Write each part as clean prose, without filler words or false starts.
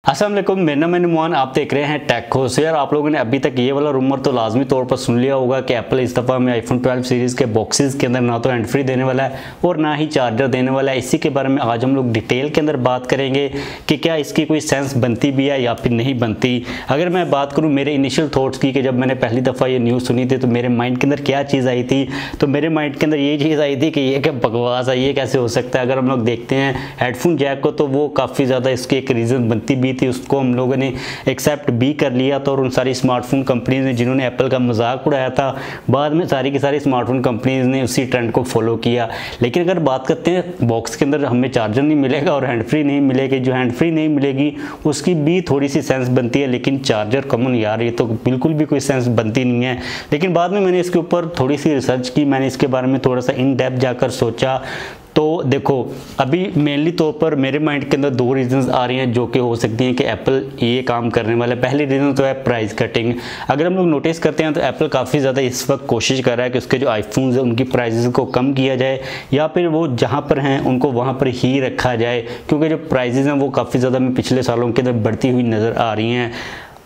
अस्सलाम वालेकुम, मेरा नाम है नुमान। आप देख रहे हैं टेक खोज। यार आप लोगों ने अभी तक ये वाला रूमर तो लाजमी तौर पर सुन लिया होगा कि एप्पल इस दफ़ा हमें आईफोन 12 सीरीज़ के बॉक्सेस के अंदर ना तो हैंड फ्री देने वाला है और ना ही चार्जर देने वाला है। इसी के बारे में आज हम लोग डिटेल के अंदर बात करेंगे कि क्या इसकी कोई सेंस बनती भी है या फिर नहीं बनती। अगर मैं बात करूँ मेरे इनिशियल थाट्स की कि जब मैंने पहली दफ़ा ये न्यूज़ सुनी थी तो मेरे माइंड के अंदर क्या चीज़ आई थी, तो मेरे माइंड के अंदर ये चीज़ आई थी कि ये क्या बकवास है, ये कैसे हो सकता है। अगर हम लोग देखते हैं हेडफोन जैक को तो वो काफ़ी ज़्यादा इसकी एक रीज़न बनती भी थी, उसको हम लोग ने एक्सेप्ट भी कर लिया था। और उन सारी स्मार्टफोन कंपनीज ने जिन्होंने एप्पल का मजाक उड़ाया था, बाद में सारी की सारी स्मार्टफोन कंपनीज ने उसी ट्रेंड को फॉलो किया। लेकिन अगर बात करते हैं बॉक्स के अंदर हमें चार्जर नहीं मिलेगा और हैंड फ्री नहीं मिलेगी, जो हैंड फ्री नहीं मिलेगी उसकी भी थोड़ी सी सेंस बनती है, लेकिन चार्जर कॉमन यार ये तो बिल्कुल भी कोई सेंस बनती नहीं है। लेकिन बाद में मैंने इसके ऊपर थोड़ी सी रिसर्च की, मैंने इसके बारे में थोड़ा सा इन डेप्थ जाकर सोचा। तो देखो अभी मेनली तौर पर मेरे माइंड के अंदर दो रीजंस आ रही हैं जो कि हो सकती हैं कि एप्पल ये काम करने वाला है। पहली रीज़न तो है प्राइस कटिंग। अगर हम लोग नोटिस करते हैं तो एप्पल काफ़ी ज़्यादा इस वक्त कोशिश कर रहा है कि उसके जो आईफोन्स हैं उनकी प्राइसेस को कम किया जाए या फिर वो जहाँ पर हैं उनको वहाँ पर ही रखा जाए, क्योंकि जो प्राइसेस हैं वो काफ़ी ज़्यादा पिछले सालों के अंदर बढ़ती हुई नज़र आ रही हैं।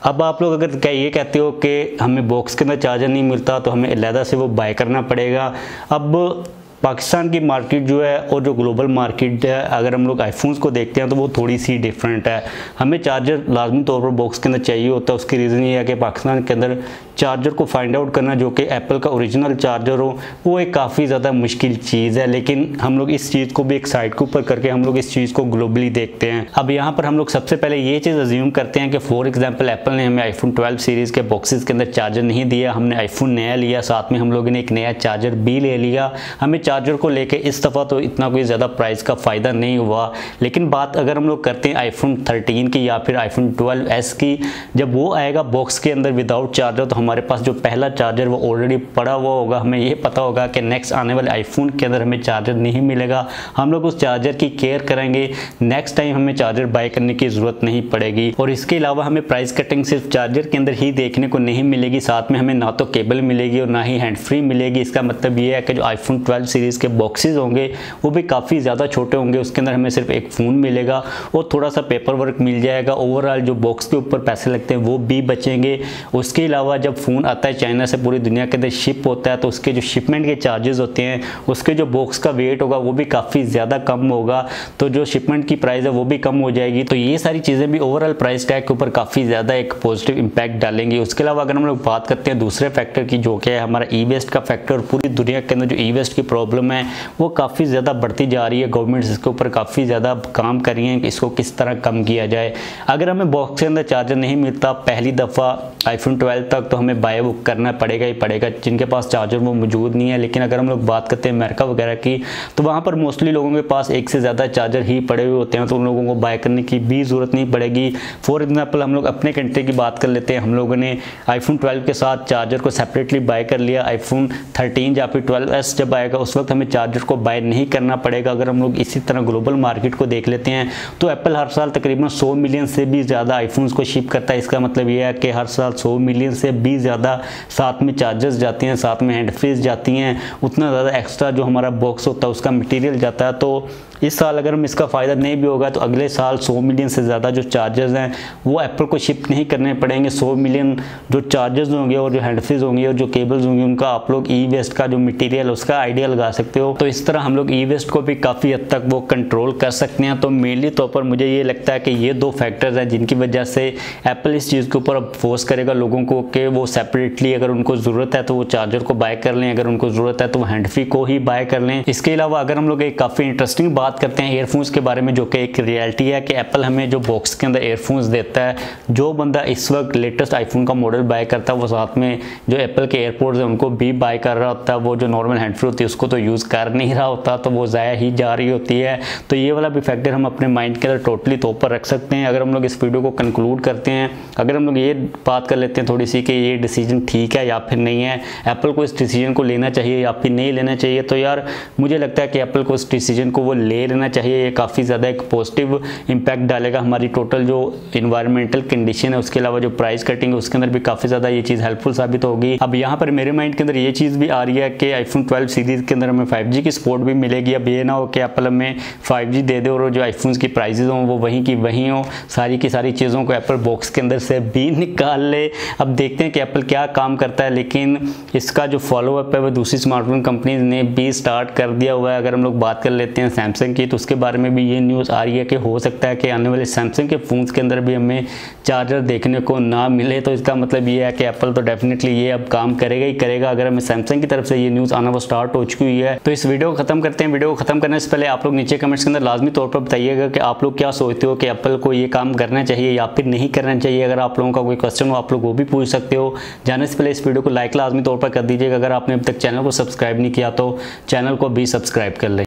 अब आप लोग अगर ये कहते हो कि हमें बॉक्स के अंदर चार्जर नहीं मिलता तो हमें अलहदा से वो बाय करना पड़ेगा। अब पाकिस्तान की मार्केट जो है और जो ग्लोबल मार्केट है, अगर हम लोग आईफोन्स को देखते हैं तो वो थोड़ी सी डिफरेंट है। हमें चार्जर लाजमी तौर पर बॉक्स के अंदर चाहिए होता है। उसकी रीज़न ये है कि पाकिस्तान के अंदर चार्जर को फाइंड आउट करना जो कि एप्पल का ओरिजिनल चार्जर हो वो एक काफ़ी ज़्यादा मुश्किल चीज़ है। लेकिन हम लोग इस चीज़ को भी एक साइड के ऊपर करके हम लोग इस चीज़ को ग्लोबली देखते हैं। अब यहाँ पर हम लोग सबसे पहले ये चीज़ अज्यूम करते हैं कि फॉर एग्जाम्पल एप्पल ने हमें आईफोन 12 सीरीज़ के बॉक्सेस के अंदर चार्जर नहीं दिया, हमने आईफोन नया लिया, साथ में हम लोगों ने एक नया चार्जर भी ले लिया। हमें चार्जर को लेके इस दफ़ा तो इतना कोई ज़्यादा प्राइस का फ़ायदा नहीं हुआ। लेकिन बात अगर हम लोग करते हैं आईफोन 13 की या फिर आईफोन 12s की, जब वो आएगा बॉक्स के अंदर विदाउट चार्जर तो हमारे पास जो पहला चार्जर वो ऑलरेडी पड़ा हुआ होगा। हमें ये पता होगा कि नेक्स्ट आने वाले आईफोन के अंदर हमें चार्जर नहीं मिलेगा। हम लोग उस चार्जर की केयर करेंगे, नेक्स्ट टाइम हमें चार्जर बाय करने की ज़रूरत नहीं पड़ेगी। और इसके अलावा हमें प्राइस कटिंग सिर्फ चार्जर के अंदर ही देखने को नहीं मिलेगी, साथ में हमें ना तो केबल मिलेगी और ना ही हैंड फ्री मिलेगी। इसका मतलब ये है कि जो आईफोन 12 सीरीज़ के बॉक्सेस होंगे वो भी काफ़ी ज़्यादा छोटे होंगे, उसके अंदर हमें सिर्फ एक फ़ोन मिलेगा और थोड़ा सा पेपर वर्क मिल जाएगा। ओवरऑल जो बॉक्स के ऊपर पैसे लगते हैं वो भी बचेंगे। उसके अलावा जब फ़ोन आता है चाइना से पूरी दुनिया के अंदर शिप होता है तो उसके जो शिपमेंट के चार्जेस होते हैं, उसके जो बॉक्स का वेट होगा वो भी काफ़ी ज़्यादा कम होगा, तो जो शिपमेंट की प्राइस है वो भी कम हो जाएगी। तो ये सारी चीज़ें भी ओवरऑल प्राइस टैग के ऊपर काफ़ी ज़्यादा एक पॉजिटिव इंपैक्ट डालेंगी। उसके अलावा अगर हम लोग बात करते हैं दूसरे फैक्टर की जो कि है हमारा ई वेस्ट का फैक्टर, पूरी दुनिया के अंदर जो ई वेस्ट की प्रॉब्लम है वो काफ़ी ज़्यादा बढ़ती जा रही है। गवर्नमेंट इसके ऊपर काफ़ी ज़्यादा काम कर रही है कि इसको किस तरह कम किया जाए। अगर हमें बॉक्स के अंदर चार्जर नहीं मिलता पहली दफ़ा आईफोन 12 तक तो हमें बाय बुक करना पड़ेगा ही पड़ेगा, जिनके पास चार्जर वो मौजूद नहीं है। लेकिन अगर हम लोग बात करते हैं अमेरिका वगैरह की तो वहाँ पर मोस्टली लोगों के पास एक से ज़्यादा चार्जर ही पड़े हुए होते हैं, तो उन लोगों को बाय करने की भी ज़रूरत नहीं पड़ेगी। फॉर एग्जाम्पल हम लोग अपने कंट्री की बात कर लेते हैं, हम लोगों ने आईफोन 12 के साथ चार्जर को सेपरेटली बाय कर लिया। आईफोन 13 या फिर 12s जब आएगा उस वक्त हमें चार्जर को बाय नहीं करना पड़ेगा। अगर हम लोग इसी तरह ग्लोबल मार्केट को देख लेते हैं तो एप्पल हर साल तकरीबन 100 मिलियन से भी ज़्यादा आईफोन्स को शिप करता है। इसका मतलब यह है कि हर साल 100 मिलियन से भी ज़्यादा साथ में चार्जर्स जाती हैं, साथ में हैंड फ्रीज जाती हैं, उतना ज़्यादा एक्स्ट्रा जो हमारा बॉक्स होता है उसका मटेरियल जाता है। तो इस साल अगर हम इसका फ़ायदा नहीं भी होगा तो अगले साल 100 मिलियन से ज़्यादा जो चार्जर्स हैं वो एप्पल को शिप नहीं करने पड़ेंगे। 100 मिलियन जो चार्जर्स होंगे और जो हैंड फ्रीज होंगे और जो केबल्स होंगी उनका आप लोग ई वेस्ट का जो मटेरियल उसका आइडिया लगा सकते हो। तो इस तरह हम लोग ई वेस्ट को भी काफ़ी हद तक वो कंट्रोल कर सकते हैं। तो मेनली तौर पर मुझे ये लगता है कि ये दो फैक्टर्स हैं जिनकी वजह से एप्पल इस चीज़ के ऊपर अब फोर्स करेगा लोगों को कि वो सेपरेटली अगर उनको ज़रूरत है तो वो चार्जर को बाय कर लें, अगर उनको ज़रूरत है तो वो हैंड फ्री को ही बाय कर लें। इसके अलावा अगर हम लोग एक काफ़ी इंटरेस्टिंग बात करते हैं एयरफोन्स के बारे में, जो कि एक रियलिटी है कि एप्पल हमें जो बॉक्स के अंदर एयरफोन्स देता है, जो बंदा इस वक्त लेटेस्ट आईफोन का मॉडल बाय करता है वो साथ में जो एप्पल के एयरपोर्ट्स हैं उनको भी बाय कर रहा होता है। वो जो नॉर्मल हैंड फ्री होती है उसको तो यूज़ कर नहीं रहा होता, तो वो ज़ाया ही जा रही होती है। तो ये वाला भी फैक्टर हम अपने माइंड के अंदर टोटली तौर पर रख सकते हैं। अगर हम लोग इस वीडियो को कंक्लूड करते हैं, अगर हम लोग ये बात कर लेते हैं थोड़ी सी कि ये डिसीजन ठीक है या फिर नहीं है, एप्पल को इस डिसीजन को लेना चाहिए या फिर नहीं लेना चाहिए, तो यार मुझे लगता है कि एप्पल को इस डिसीजन को वो ले ले लेना चाहिए। ये काफ़ी ज़्यादा एक पॉजिटिव इम्पैक्ट डालेगा हमारी टोटल जो इन्वायरमेंटल कंडीशन है, उसके अलावा जो प्राइस कटिंग है उसके अंदर भी काफ़ी ज़्यादा ये चीज़ हेल्पफुल साबित होगी। अब यहाँ पर मेरे माइंड के अंदर ये चीज़ भी आ रही है कि आईफोन 12 सीरीज़ के अंदर हमें 5G की सपोर्ट भी मिलेगी। अब ये ना हो कि एप्पल हमें 5G दे दे और जो आईफोन्स की प्राइजेज हों वो वहीं की वहीं हो, सारी की सारी चीज़ों को एप्पल बॉक्स के अंदर से भी निकाल ले। अब देखते हैं कि एप्पल क्या काम करता है, लेकिन इसका जो फॉलोअप है वो दूसरी स्मार्टफोन कंपनीज ने भी स्टार्ट कर दिया हुआ है। अगर हम लोग बात कर लेते हैं सैमसंग की, तो उसके बारे में भी ये न्यूज़ आ रही है कि हो सकता है कि आने वाले सैमसंग के फ़ोन्स के अंदर भी हमें चार्जर देखने को ना मिले। तो इसका मतलब ये है कि एप्पल तो डेफिनेटली ये अब काम करेगा ही करेगा। अगर हमें सैमसंग की तरफ से ये न्यूज़ आना वो स्टार्ट हो चुकी है। तो इस वीडियो को खत्म करते हैं। वीडियो को खत्म करने से पहले आप लोग नीचे कमेंट्स के अंदर लाजमी तौर पर बताइएगा कि आप लोग क्या सोचते हो कि एप्पल को ये काम करना चाहिए या फिर नहीं करना चाहिए। अगर आप लोगों का कोई क्वेश्चन हो आप लोग वो भी पूछ सकते हो। जाने से पहले इस वीडियो को लाइक लाजमी तौर पर कर दीजिएगा। अगर आपने अभी तक चैनल को सब्सक्राइब नहीं किया तो चैनल को भी सब्सक्राइब कर लें।